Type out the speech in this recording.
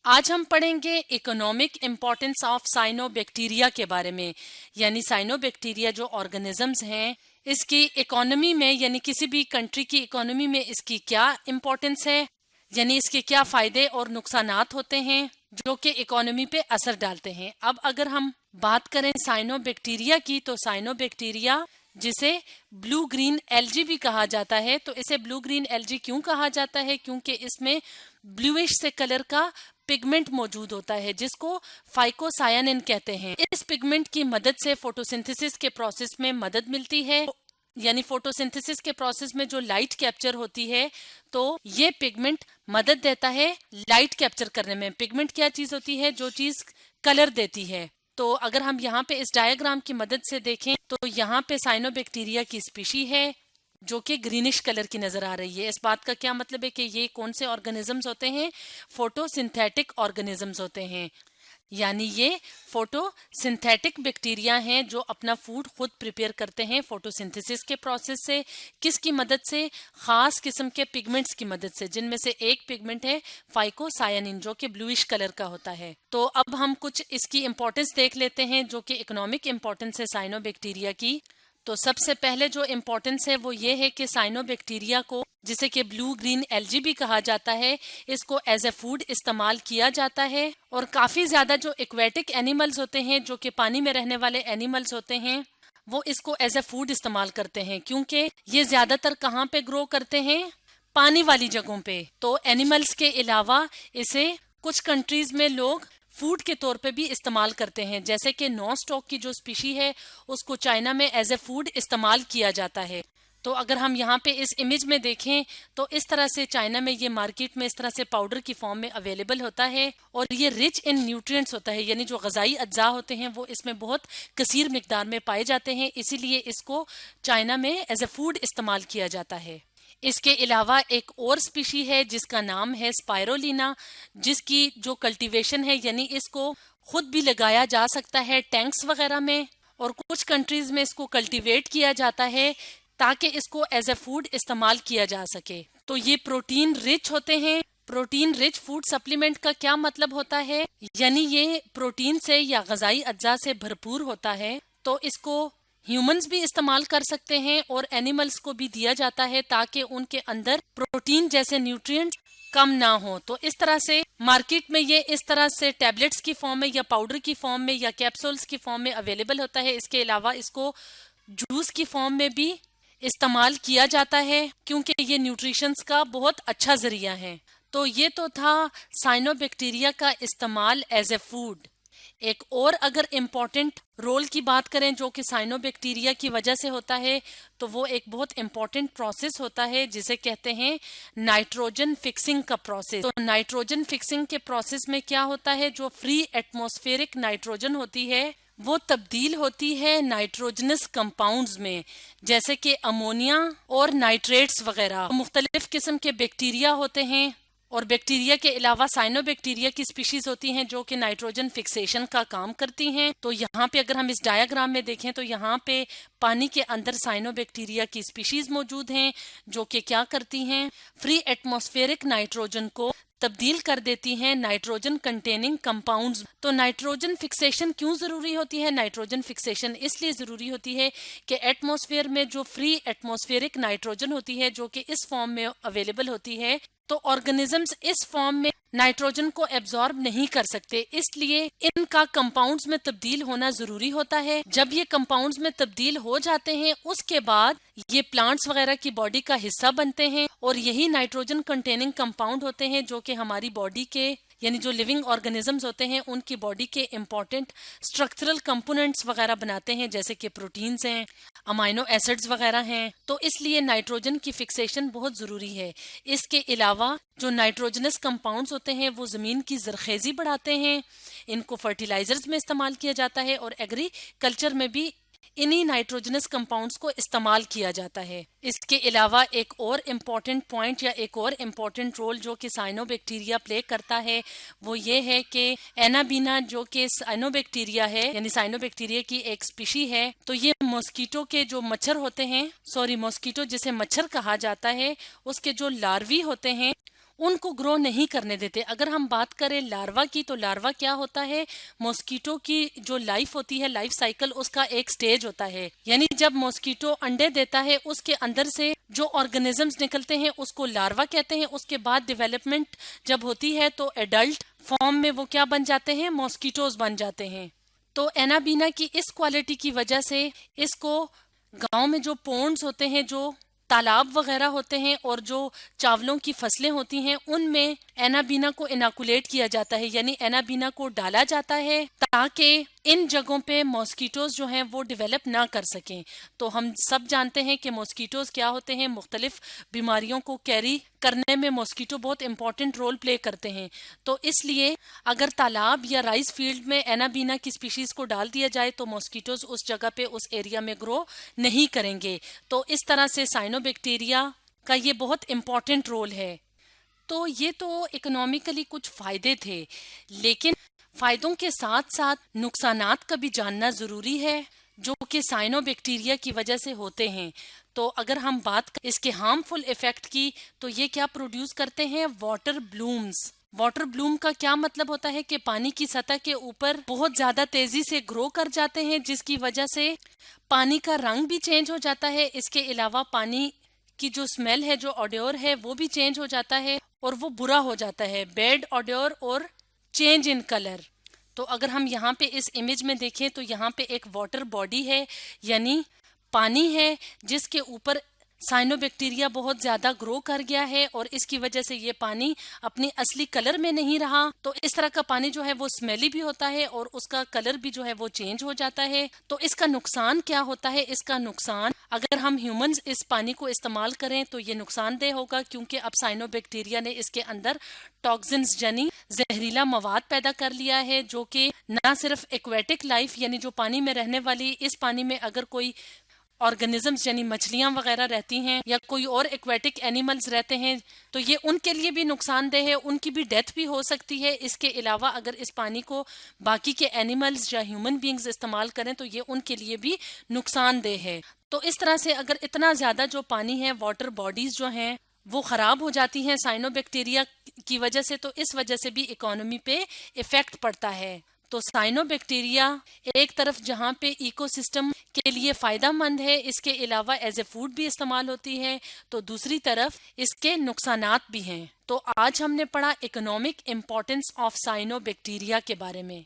आज हम पढ़ेंगे इकोनॉमिक इम्पोर्टेंस ऑफ साइनोबैक्टीरिया के बारे में। यानी साइनोबैक्टीरिया जो ऑर्गेनिजम्स हैं, इसकी इकोनॉमी में यानी किसी भी कंट्री की इकोनॉमी में इसकी क्या इम्पोर्टेंस है, यानी इसके क्या फायदे और नुकसानात होते हैं जो कि इकोनॉमी पे असर डालते हैं। अब अगर हम बात करें साइनोबैक्टीरिया की, तो साइनोबैक्टीरिया जिसे ब्लू ग्रीन एल्जी भी कहा जाता है, तो इसे ब्लू ग्रीन एल्जी क्यों कहा जाता है? क्योंकि इसमें ब्लूइश से कलर का पिगमेंट मौजूद होता है जिसको फाइकोसायानिन कहते हैं। इस पिगमेंट की मदद से फोटोसिंथेसिस के प्रोसेस में मदद मिलती है। यानी फोटोसिंथेसिस के प्रोसेस में जो लाइट कैप्चर होती है, तो ये पिगमेंट मदद देता है लाइट कैप्चर करने में। पिगमेंट क्या चीज होती है? जो चीज कलर देती है। तो अगर हम यहाँ पे इस डायग्राम की मदद से देखें, तो यहाँ पे साइनोबैक्टीरिया की स्पीशी है जो कि ग्रीनिश कलर की नजर आ रही है। इस बात का क्या मतलब है कि ये कौन से ऑर्गेनिजम्स होते हैं? फोटोसिंथेटिक ऑर्गेनिजम्स होते हैं। यानी ये फोटोसिंथेटिक बैक्टीरिया हैं जो अपना फूड खुद प्रिपेयर करते हैं फोटोसिंथेसिस के प्रोसेस से। किसकी मदद से? खास किस्म के पिगमेंट्स की मदद से, जिनमें से एक पिगमेंट है फाइकोसायानिन जो कि ब्लूइश कलर का होता है। तो अब हम कुछ इसकी इंपॉर्टेंस देख लेते हैं जो कि इकोनॉमिक इंपॉर्टेंस है साइनोबैक्टीरिया की। तो सबसे पहले जो इम्पोर्टेंस है वो ये है कि साइनोबैक्टीरिया को, जिसे कि ब्लू ग्रीन एल्जी भी कहा जाता है, इसको एज ए फूड इस्तेमाल किया जाता है। और काफी ज्यादा जो एक्वेटिक एनिमल्स होते हैं, जो कि पानी में रहने वाले एनिमल्स होते हैं, वो इसको एज ए फूड इस्तेमाल करते हैं। क्योंकि ये ज्यादातर कहाँ पे ग्रो करते हैं? पानी वाली जगहों पे। तो एनिमल्स के अलावा इसे कुछ कंट्रीज में लोग फूड के तौर पे भी इस्तेमाल करते हैं। जैसे कि नॉस्टॉक की जो स्पीशी है, उसको चाइना में एज ए फूड इस्तेमाल किया जाता है। तो अगर हम यहाँ पे इस इमेज में देखें, तो इस तरह से चाइना में ये मार्केट में इस तरह से पाउडर की फॉर्म में अवेलेबल होता है। और ये रिच इन न्यूट्रिएंट्स होता है, यानी जो गजाई अज्जा होते हैं वो इसमें बहुत कसीर मिकदार में पाए जाते हैं। इसीलिए इसको चाइना में एज ए फूड इस्तेमाल किया जाता है। इसके अलावा एक और स्पीशी है जिसका नाम है स्पाइरोलिना, जिसकी जो कल्टीवेशन है, यानी इसको खुद भी लगाया जा सकता है टैंक्स वगैरह में, और कुछ कंट्रीज में इसको कल्टीवेट किया जाता है ताकि इसको एज ए फूड इस्तेमाल किया जा सके। तो ये प्रोटीन रिच होते हैं। प्रोटीन रिच फूड सप्लीमेंट का क्या मतलब होता है? यानी ये प्रोटीन से या गजाई अज्जा से भरपूर होता है। तो इसको ह्यूमंस भी इस्तेमाल कर सकते हैं और एनिमल्स को भी दिया जाता है ताकि उनके अंदर प्रोटीन जैसे न्यूट्रिएंट्स कम ना हो। तो इस तरह से मार्केट में ये इस तरह से टैबलेट्स की फॉर्म में या पाउडर की फॉर्म में या कैप्सूल्स की फॉर्म में अवेलेबल होता है। इसके अलावा इसको जूस की फॉर्म में भी इस्तेमाल किया जाता है क्योंकि ये न्यूट्रिशंस का बहुत अच्छा जरिया है। तो ये तो था साइनोबैक्टीरिया का इस्तेमाल एज ए फूड। एक और अगर इम्पॉर्टेंट रोल की बात करें जो कि साइनोबैक्टीरिया की वजह से होता है, तो वो एक बहुत इम्पॉर्टेंट प्रोसेस होता है जिसे कहते हैं नाइट्रोजन फिक्सिंग का प्रोसेस। तो नाइट्रोजन फिक्सिंग के प्रोसेस में क्या होता है? जो फ्री एटमॉस्फेरिक नाइट्रोजन होती है वो तब्दील होती है नाइट्रोजनस कंपाउंड्स में, जैसे कि अमोनिया और नाइट्रेट्स वगैरह। मुख्तलिफ किस्म के बैक्टीरिया होते हैं, और बैक्टीरिया के अलावा साइनोबैक्टीरिया की स्पीशीज होती हैं जो कि नाइट्रोजन फिक्सेशन का काम करती हैं। तो यहाँ पे अगर हम इस डायग्राम में देखें, तो यहाँ पे पानी के अंदर साइनोबैक्टीरिया की स्पीशीज मौजूद हैं जो कि क्या करती हैं? फ्री एटमॉस्फेरिक नाइट्रोजन को तब्दील कर देती हैं नाइट्रोजन कंटेनिंग कंपाउंड्स। तो नाइट्रोजन फिक्सेशन क्यों जरूरी होती है? नाइट्रोजन फिक्सेशन इसलिए जरूरी होती है कि एटमॉस्फेयर में जो फ्री एटमॉस्फेरिक नाइट्रोजन होती है जो कि इस फॉर्म में अवेलेबल होती है, तो ऑर्गेनिजम्स इस फॉर्म में नाइट्रोजन को एब्जॉर्ब नहीं कर सकते, इसलिए इनका कंपाउंड्स में तब्दील होना जरूरी होता है। जब ये कंपाउंड्स में तब्दील हो जाते हैं, उसके बाद ये प्लांट्स वगैरह की बॉडी का हिस्सा बनते हैं, और यही नाइट्रोजन कंटेनिंग कंपाउंड होते हैं जो कि हमारी बॉडी के, यानी जो लिविंग ऑर्गेनिजम्स होते हैं उनकी बॉडी के इम्पोर्टेंट स्ट्रक्चरल कंपोनेंट्स वगैरह बनाते हैं, जैसे कि प्रोटीन्स हैं, अमाइनो एसिड्स वगैरह हैं। तो इसलिए नाइट्रोजन की फिक्सेशन बहुत जरूरी है। इसके अलावा जो नाइट्रोजनस कंपाउंड्स होते हैं वो जमीन की जरखेजी बढ़ाते हैं, इनको फर्टिलाइजर्स में इस्तेमाल किया जाता है, और एग्रीकल्चर में भी इन्हीं नाइट्रोजनस कंपाउंड्स को इस्तेमाल किया जाता है। इसके अलावा एक और इम्पॉर्टेंट पॉइंट या एक और इम्पॉर्टेंट रोल जो कि साइनोबैक्टीरिया प्ले करता है वो ये है कि एनाबीना जो कि साइनोबैक्टीरिया है, यानी साइनोबैक्टीरिया की एक स्पीशी है, तो ये मॉस्किटो के जो मच्छर होते हैं, मॉस्किटो जिसे मच्छर कहा जाता है, उसके जो लार्वी होते हैं ان کو گرو نہیں کرنے دیتے. اگر ہم بات کریں لاروا کی تو لاروا کیا ہوتا ہے, ماسکیٹو کی جو لائف ہوتی ہے, لائف سائیکل اس کا ایک سٹیج ہوتا ہے, یعنی جب ماسکیٹو انڈے دیتا ہے اس کے اندر سے جو آرگنزمز نکلتے ہیں اس کو لاروا کہتے ہیں. اس کے بعد ڈیولپمنٹ جب ہوتی ہے تو ایڈلٹ فارم میں وہ کیا بن جاتے ہیں, ماسکیٹوز بن جاتے ہیں. تو اینابینا کی اس کوالٹی کی وجہ سے اس کو گاؤں میں جو پونڈز ہوتے ہیں, جو تالاب وغیرہ ہوتے ہیں اور جو چاولوں کی فصلیں ہوتی ہیں, ان میں اینابینا کو اناکولیٹ کیا جاتا ہے, یعنی اینابینا کو ڈالا جاتا ہے تاکہ ان جگہوں پہ ماسکیٹوز جو ہیں وہ ڈیولپ نہ کر سکیں. تو ہم سب جانتے ہیں کہ ماسکیٹوز کیا ہوتے ہیں, مختلف بیماریوں کو کیری کرنے میں ماسکیٹو بہت امپورٹنٹ رول پلے کرتے ہیں. تو اس لیے اگر تالاب یا رائس فیلڈ میں اینابینا کی سپیشیز کو ڈال دیا جائے تو ماسکیٹوز اس جگہ پہ اس ایریا میں گرو نہیں کریں گے. تو اس طرح سے سائنو بیکٹیریا کا یہ بہت امپورٹنٹ رول ہے. تو یہ تو اکنامیکلی کچھ فائدے تھے, لیکن فائدوں کے ساتھ ساتھ نقصانات کا بھی جاننا ضروری ہے جو کہ سائنو بیکٹیریا کی وجہ سے ہوتے ہیں. تو اگر ہم بات اس کے ہارمفل ایفیکٹ کی تو یہ کیا پروڈیوس کرتے ہیں, واٹر بلومز. واٹر بلوم کا کیا مطلب ہوتا ہے کہ پانی کی سطح کے اوپر بہت زیادہ تیزی سے گرو کر جاتے ہیں, جس کی وجہ سے پانی کا رنگ بھی چینج ہو جاتا ہے. اس کے علاوہ پانی کی جو اسمیل ہے, جو آڈیور ہے, وہ بھی چینج ہو جاتا ہے اور وہ برا ہو جاتا ہے, بیڈ آڈیور اور چینج ان کلر. تو اگر ہم یہاں پہ اس امیج میں دیکھیں تو یہاں پہ ایک واٹر باڈی ہے, یعنی پانی ہے جس کے اوپر سائنو بیکٹیریا بہت زیادہ گرو کر گیا ہے اور اس کی وجہ سے یہ پانی اپنی اصلی کلر میں نہیں رہا. تو اس طرح کا پانی جو ہے وہ اسمیلی بھی ہوتا ہے اور اس کا کلر بھی جو ہے وہ چینج ہو جاتا ہے. تو اس کا نقصان کیا ہوتا ہے, اس کا نقصان اگر ہم ہیومنز اس پانی کو استعمال کریں تو یہ نقصان دہ ہوگا, کیونکہ اب سائنو بیکٹیریا نے اس کے اندر ٹاکسنز یعنی زہریلا مواد پیدا کر لیا ہے, جو کہ نہ صرف ایکویٹک لائف یعنی جو پانی میں رہنے والی, اس پانی میں اگر کوئی آرگنزمز یعنی مچھلیاں وغیرہ رہتی ہیں یا کوئی اور ایکویٹک اینیملز رہتے ہیں تو یہ ان کے لیے بھی نقصان دہ ہے, ان کی بھی ڈیتھ بھی ہو سکتی ہے. اس کے علاوہ اگر اس پانی کو باقی کے اینیملز یا ہیومن بینگز استعمال کریں تو یہ ان کے لیے بھی نقصان دہ ہے. تو اس طرح سے اگر اتنا زیادہ جو پانی ہے, واٹر باڈیز جو ہیں وہ خراب ہو جاتی ہیں سائنو بیکٹیریا کی وجہ سے, تو اس وجہ سے بھی اکانومی پہ ایفیکٹ پڑتا ہے. تو سائنو بیکٹیریا ایک طرف جہاں پہ ایکو سسٹم کے لیے فائدہ مند ہے, اس کے علاوہ ایز اے فوڈ بھی استعمال ہوتی ہے, تو دوسری طرف اس کے نقصانات بھی ہیں. تو آج ہم نے پڑھا economic importance of Sino bacteria کے بارے میں.